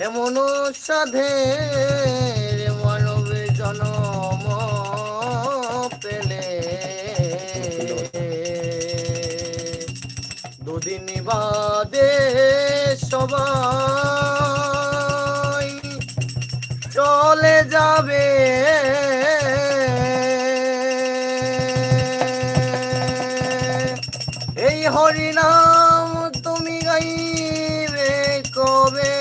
এমন সাধের মানব জনম পেলে দুদিন বাদে সবাই চলে যাবে এই হরিনাম তুমি গাইবে কবে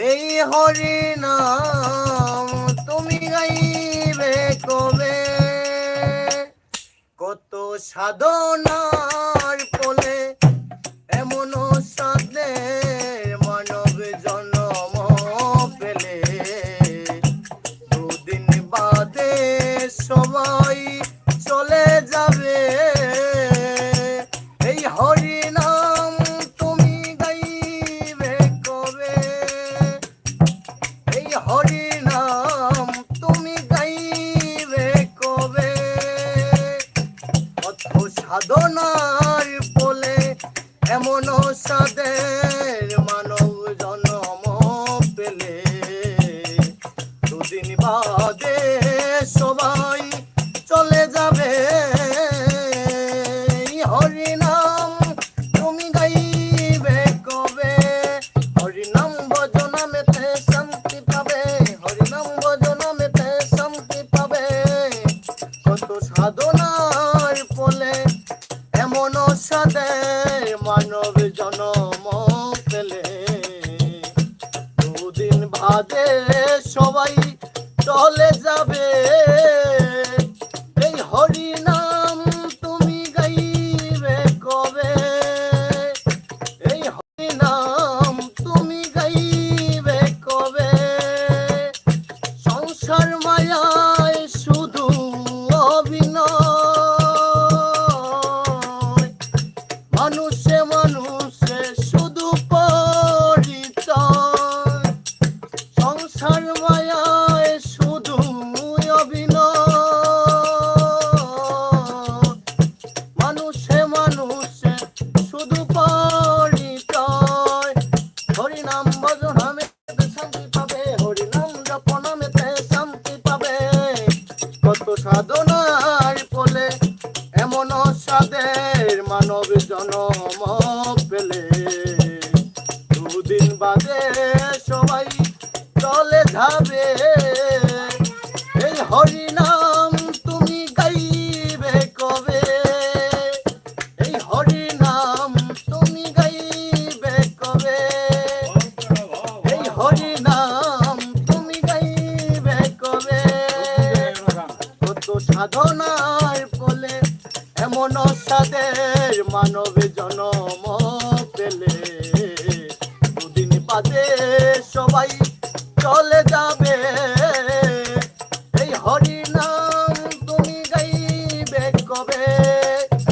এই হরিনাম তুমি গাইবে কবে কত সাধনার ফলে এমন সাধের মানব জন্ম পেলে দুদিন বাদে সবাই চলে যাবে এই হরিনাম তুমি গাইবে কবে এই হরিনাম তুমি গাইবে কবে কত সাধনার ফলে এমন সাধের মানব জন্ম পেলে দুদিন বাদে সবাই চলে যাবে হরিনাম তুমি গাইবে কবে হরিনাম ভজনামেতে শান্তি পাবে হরিনাম ভজনামেতে শান্তি পাবে কত সাধনার ফলে এমন সাধের মানব জন্ম পেলে দুদিন বাদে সবাই চলে যাবে এই হরিনাম তুমি গাইবে কবে এই হরিনাম তুমি গাইবে কবে সংসার মায়ায় শুধু অভিনয় মানুষে মানুষে শুধু পরিচয় সংসার মায়ায় শুধু অভিনয় মানুষে মানুষে শুধু পরিচয় হরিনাম ভজনামেতে শান্তি পাবে হরিনাম জপনামেতে শান্তি পাবে কত সাধনার ফলে এমন সাধের মানব জন্ম পেলে দুদিন বাদে সবাই চলে যাবে এই হরিনাম তুমি গাইবে কবে এই হরিনাম তুমি গাইবে কবে এই হরিনাম তুমি গাইবে কবে কত সাধনার ফলে এমন সাধের মানব জন্ম পেলে দুদিন বাদে সবাই চলে যাবে এই হরিনাম তুমি গাইবে কবে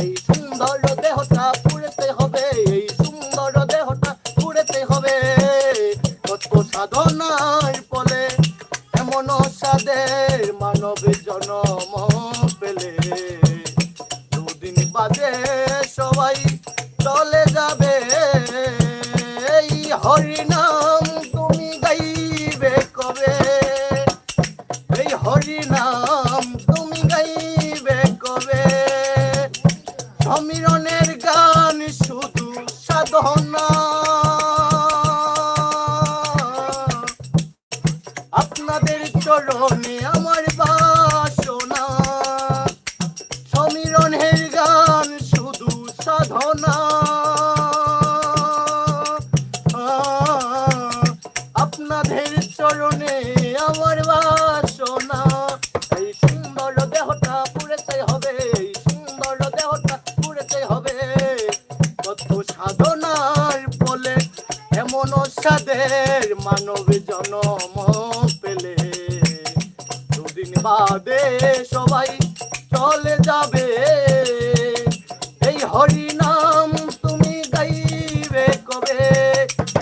এই সুন্দর দেহটা পুড়েতে হবে এই সুন্দর দেহটা পুড়েতে হবে কত সাধনার ফলে এমন সাধের মানব জন্ম পেলে দুদিন বাদে সবাই চলে যাবে এই হরিনাম তুমি গাইবে কবে এই হরিনাম তুমি গাইবে কবে সমীরণের গান শুধু সাধনা আপনাদের চরণে আমার বাসনা সমীরণের গান শুধু সাধনা আপনাদের চরণে আমার বাসনা এই সুন্দর দেহটা পুড়েতে হবে এই সুন্দর দেহটা পুড়েতে হবে কত সাধনার ফলে এমন সাধের মানব জন্ম পেলে দুদিন বাদে সবাই চলে যাবে এই হরিনাম তুমি গাইবে কবে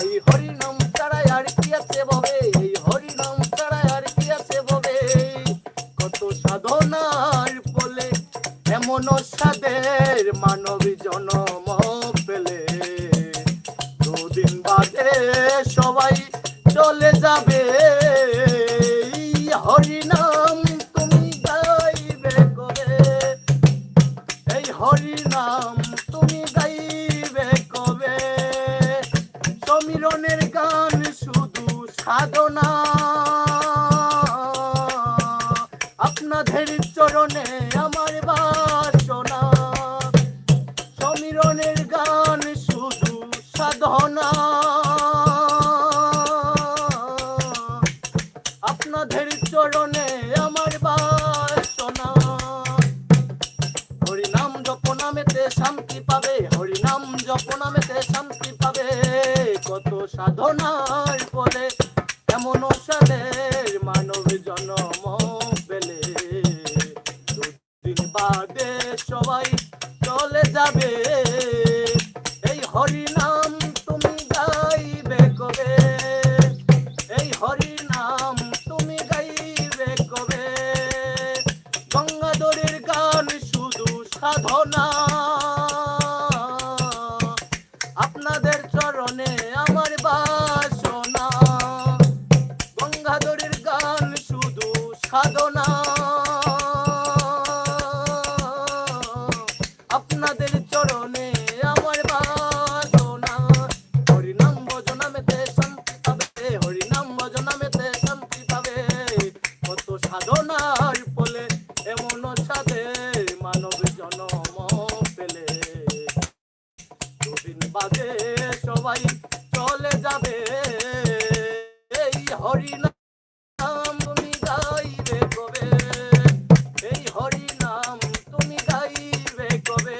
এই হরিনাম ছাড়া আর কি আছে ববে এই হরিনাম ছাড়া আর কি আছে ববে কত সাধনার ফলে এমন সাধের মানব জন্ম পেলে দুদিন বাদে সবাই চলে যাবে হরি নাম তুমি গাইবে কবে এই হরি নাম তুমি গাইবে কবে সমীরণের গান শুধু সাধনা আপনাদের চরণে আমার বাসনা সমীরণের গান শুধু সাধনা আপনাদের চরণে আমার বাসনা হরি নাম জপনামেতে শান্তি পাবে হরি নাম জপনামেতে শান্তি পাবে কত সাধনার পরে এমন সাদের মানব জন্ম পেলে দুদিন বাদে সবাই চলে যাবে এই হরি নাম তুমি গাইবে কবে এই হরি নাম তুমি গাইবে কবে গঙ্গাধরের গান শুধু সাধনা আপনাদের চরণে আমার বাসনা গঙ্গাধরের গান শুধু সাধনা আপনাদের চরণে আমার বাসনা হরি নাম ভজনামেতে শান্তি পাবে হরি নাম ভজনামেতে শান্তি পাবে কত সাধনার ফলে এমন সাধের মানব জন্ম পেলে দুদিন বাদে সবাই চলে যাবে এই হরি নাম তুমি গাইবে কবে এই হরি নাম তুমি গাইবে কবে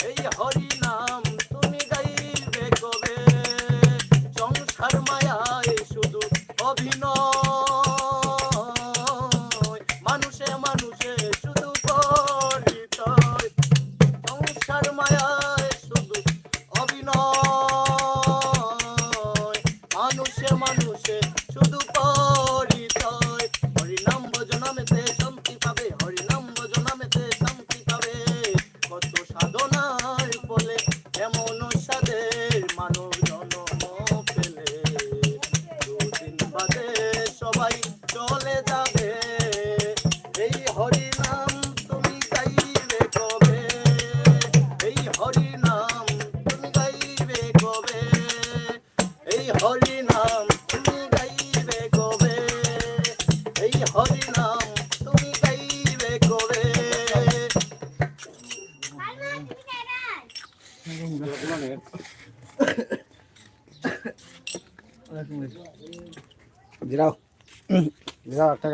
এই হরি নাম তুমি গাইবে কবে সংসার মায়ায় শুধু অভিনয় মানুষে মানুষে শুধু পরিচয় সংসার মায়ায় শুধু অভিনয় মানুষে মানুষে শুধু পরিচয় হরি নাম ভজনামেতে শান্তি পাবে হরি নাম ভজনামেতে শান্তি পাবে কত সাধনার ফলে এমন সাদের মানব জন্ম পেলে দুদিন বাদে সবাই চলে যাবে এই হরি নাম তুমি গাইবে কবে এই হরি নাম তুমি গাইবে কবে এই হরি নাম তুমি গাইবে কবে এই হরি নাম তুমি গাইবে কবে জিরাও জিরাও একটা